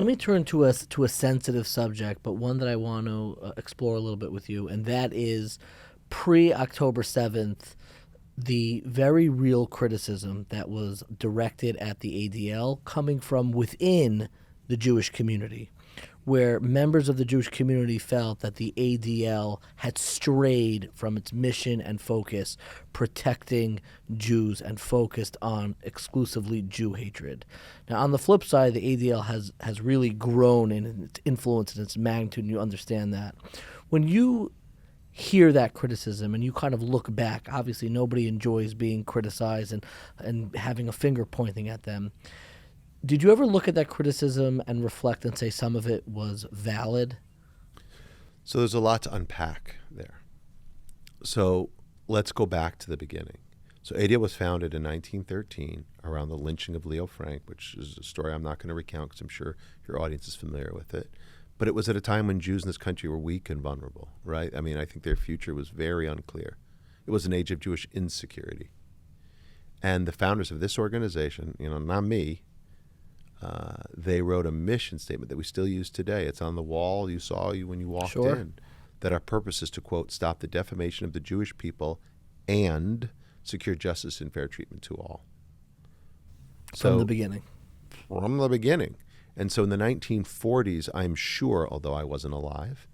Let me turn to a sensitive subject, but one that I want to explore a little bit with you, and that is pre-October 7th, the very real criticism that was directed at the ADL coming from within the Jewish community, where members of the Jewish community felt that the ADL had strayed from its mission and focus, protecting Jews, and focused on exclusively Jew hatred. Now, on the flip side, the ADL has really grown in its influence and its magnitude, and you understand that. When you hear that criticism and you kind of look back, obviously nobody enjoys being criticized and having a finger pointing at them. Did you ever look at that criticism and reflect and say some of it was valid? So there's a lot to unpack there. So let's go back to the beginning. So ADL was founded in 1913 around the lynching of Leo Frank, which is a story I'm not going to recount because I'm sure your audience is familiar with it. But it was at a time when Jews in this country were weak and vulnerable, right? I mean, I think their future was very unclear. It was an age of Jewish insecurity. And the founders of this organization, not me, they wrote a mission statement that we still use today. It's on the wall you saw when you walked in, that our purpose is to, quote, stop the defamation of the Jewish people and secure justice and fair treatment to all. From the beginning. From the beginning. And so in the 1940s, I'm sure, although I wasn't alive,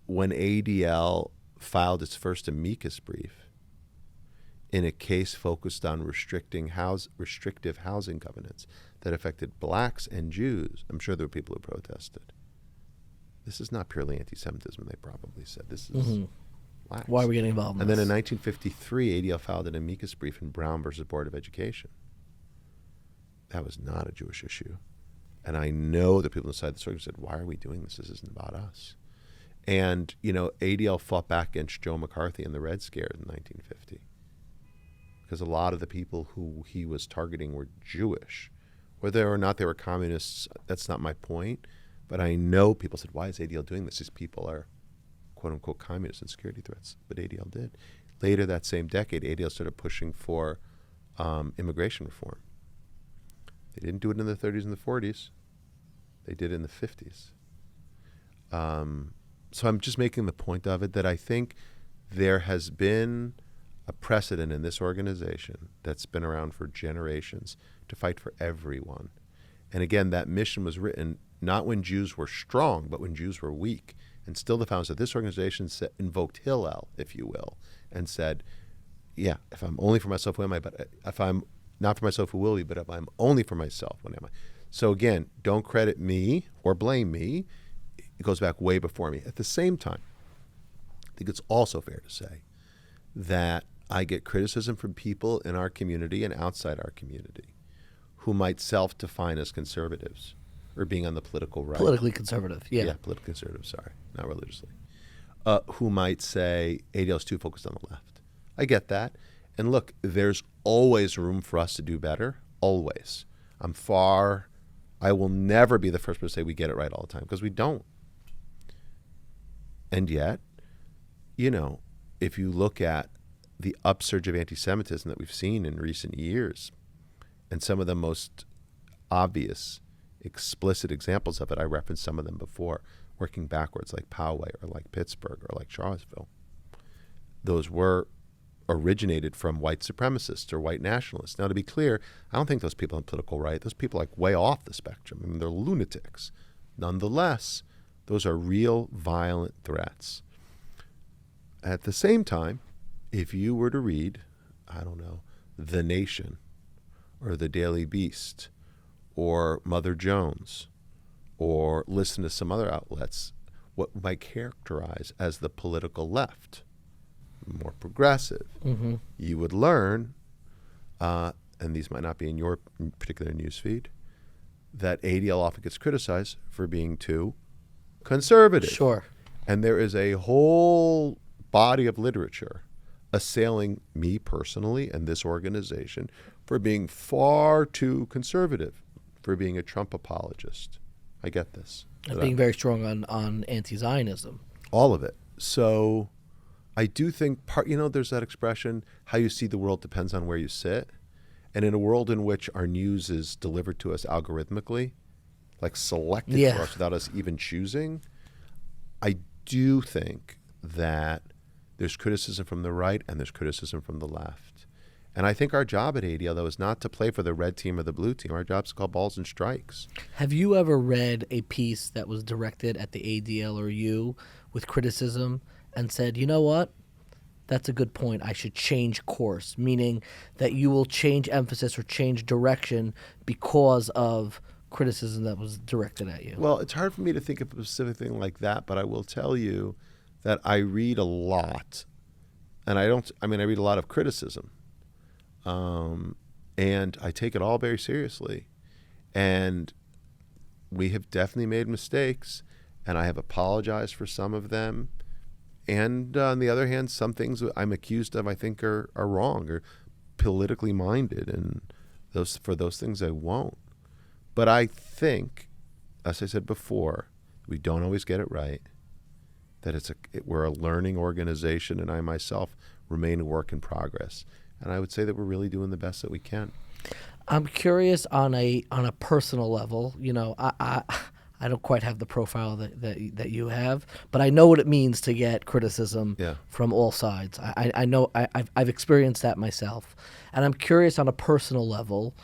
when ADL filed its first amicus brief in a case focused on restrictive housing covenants that affected blacks and Jews, I'm sure there were people who protested. This is not purely anti-Semitism, they probably said. This is blacks. Why are we getting involved in And this? then in 1953, ADL filed an amicus brief in Brown versus Board of Education. That was not a Jewish issue. And I know that people inside the circle said, why are we doing this? This isn't about us. And, ADL fought back against Joe McCarthy and the Red Scare in 1950. Because a lot of the people who he was targeting were Jewish. Whether or not they were communists, that's not my point. But I know people said, why is ADL doing this? These people are, quote unquote, communists and security threats. But ADL did. Later that same decade, ADL started pushing for immigration reform. They didn't do it in the 30s and the 40s. They did it in the 50s. So I'm just making the point of it that I think there has been a precedent in this organization that's been around for generations to fight for everyone. And again, that mission was written not when Jews were strong, but when Jews were weak. And still the founders of this organization invoked Hillel, if you will, and said, yeah, if I'm only for myself, who am I? But if I'm not for myself, who will be? But if I'm only for myself, what am I? So again, don't credit me or blame me. It goes back way before me. At the same time, I think it's also fair to say that I get criticism from people in our community and outside our community who might self-define as conservatives or being on the political right. Politically conservative, yeah. Yeah, politically conservative, sorry, not religiously. Who might say ADL is too focused on the left. I get that. And look, there's always room for us to do better, always. I will never be the first person to say we get it right all the time, because we don't. And yet, if you look at the upsurge of anti-Semitism that we've seen in recent years, and some of the most obvious, explicit examples of it, I referenced some of them before, working backwards, like Poway or like Pittsburgh or like Charlottesville. Those were originated from white supremacists or white nationalists. Now, to be clear, I don't think those people on the political right, those people are like way off the spectrum. I mean, they're lunatics. Nonetheless, those are real violent threats. At the same time, if you were to read, I don't know, The Nation or The Daily Beast or Mother Jones or listen to some other outlets, what might characterize as the political left, more progressive, you would learn, and these might not be in your particular newsfeed, that ADL often gets criticized for being too conservative. Sure. And there is a whole body of literature assailing me personally and this organization for being far too conservative, for being a Trump apologist. I get this. And being very strong on anti-Zionism. All of it. So I do think there's that expression, how you see the world depends on where you sit. And in a world in which our news is delivered to us algorithmically, like selected Yeah. for us without us even choosing. I do think that there's criticism from the right and there's criticism from the left. And I think our job at ADL, though, is not to play for the red team or the blue team. Our job is to call balls and strikes. Have you ever read a piece that was directed at the ADL or you with criticism and said, you know what? That's a good point. I should change course, meaning that you will change emphasis or change direction because of criticism that was directed at you. Well, it's hard for me to think of a specific thing like that, but I will tell you that I read a lot, and I read a lot of criticism, and I take it all very seriously. And we have definitely made mistakes, and I have apologized for some of them. And on the other hand, some things I'm accused of I think are wrong or politically minded, and for those things I won't. But I think, as I said before, we don't always get it right, that we're a learning organization, and I myself remain a work in progress. And I would say that we're really doing the best that we can. I'm curious on a personal level. You know, I don't quite have the profile that you have, but I know what it means to get criticism from all sides. I know I've experienced that myself, and I'm curious on a personal level.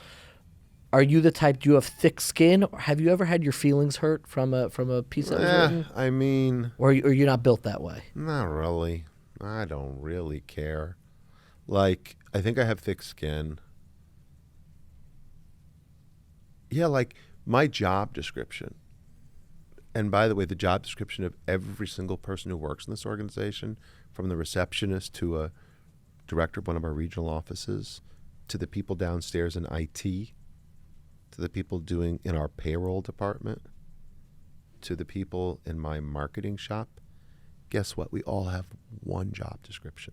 Are you the type? Do you have thick skin, or have you ever had your feelings hurt from a piece that was written? I mean, or you're not built that way? Not really. I don't really care. Like, I think I have thick skin. Yeah, like my job description. And by the way, the job description of every single person who works in this organization, from the receptionist to a director of one of our regional offices, to the people downstairs in IT, to the people doing in our payroll department, to the people in my marketing shop, guess what? We all have one job description.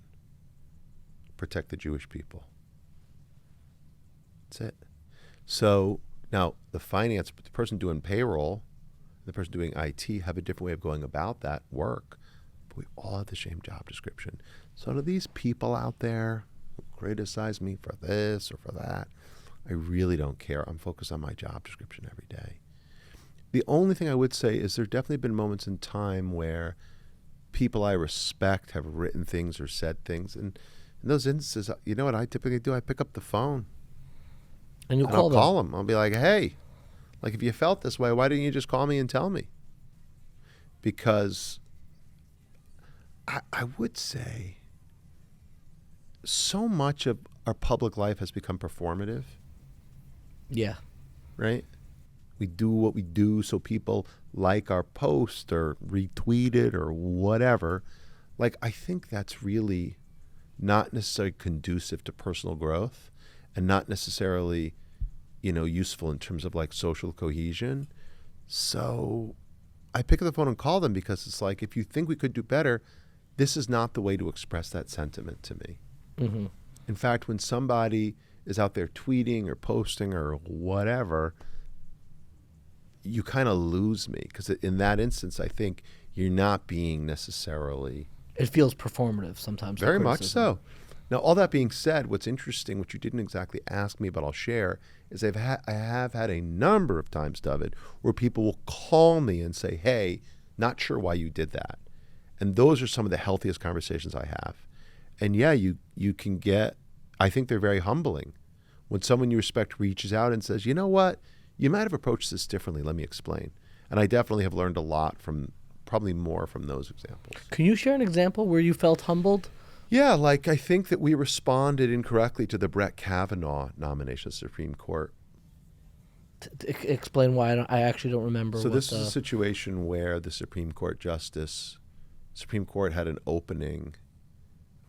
Protect the Jewish people. That's it. So now the person doing payroll, the person doing IT have a different way of going about that work, but we all have the same job description. So to these people out there who criticize me for this or for that, I really don't care. I'm focused on my job description every day. The only thing I would say is there have definitely been moments in time where people I respect have written things or said things. And in those instances, you know what I typically do? I pick up the phone. And I'll call them. I'll be like, hey, like if you felt this way, why didn't you just call me and tell me? Because I would say so much of our public life has become performative. Yeah. Right? We do what we do so people like our post or retweet it or whatever. Like, I think that's really not necessarily conducive to personal growth and not necessarily, useful in terms of like social cohesion. So I pick up the phone and call them because it's like, if you think we could do better, this is not the way to express that sentiment to me. Mm-hmm. In fact, when somebody is out there tweeting or posting or whatever, you kind of lose me because in that instance, I think you're not being necessarily... It feels performative sometimes. Very much so. Now, all that being said, what's interesting, which you didn't exactly ask me, but I'll share, is I have had a number of times, David, where people will call me and say, hey, not sure why you did that. And those are some of the healthiest conversations I have. And yeah, you can get, I think they're very humbling. When someone you respect reaches out and says, you know what, you might have approached this differently, let me explain. And I definitely have learned a lot probably more from those examples. Can you share an example where you felt humbled? Yeah, like I think that we responded incorrectly to the Brett Kavanaugh nomination of the Supreme Court. Explain why. I actually don't remember. So this is a situation where the Supreme Court had an opening.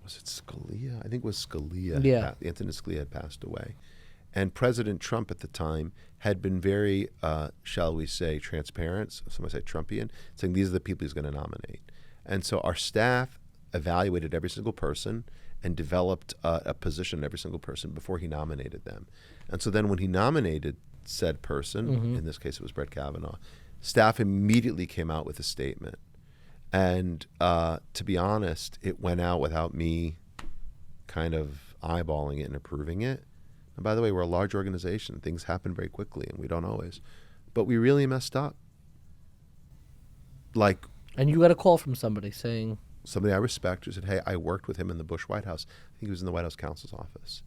Was it Scalia? I think it was Scalia. Yeah. Antonin Scalia had passed away. And President Trump at the time had been very, shall we say, transparent, some might say Trumpian, saying these are the people he's going to nominate. And so our staff evaluated every single person and developed a position on every single person before he nominated them. And so then when he nominated said person, in this case it was Brett Kavanaugh, staff immediately came out with a statement. And to be honest, it went out without me kind of eyeballing it and approving it. And by the way, we're a large organization. Things happen very quickly, and we don't always. but we really messed up. Like And you got a call from somebody saying, somebody I respect who said, hey, I worked with him in the Bush White House. I think he was in the White House counsel's office.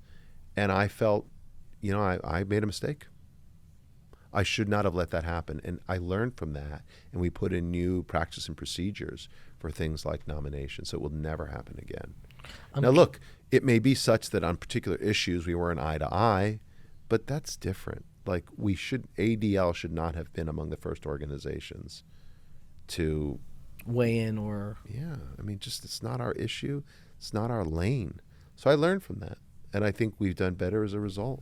And I felt, I made a mistake. I should not have let that happen. And I learned from that. And we put in new practice and procedures for things like nominations. So it will never happen again. Now, look, it may be such that on particular issues we weren't eye to eye, but that's different. Like ADL should not have been among the first organizations to weigh in or... Yeah, I mean, it's not our issue. It's not our lane. So I learned from that. And I think we've done better as a result.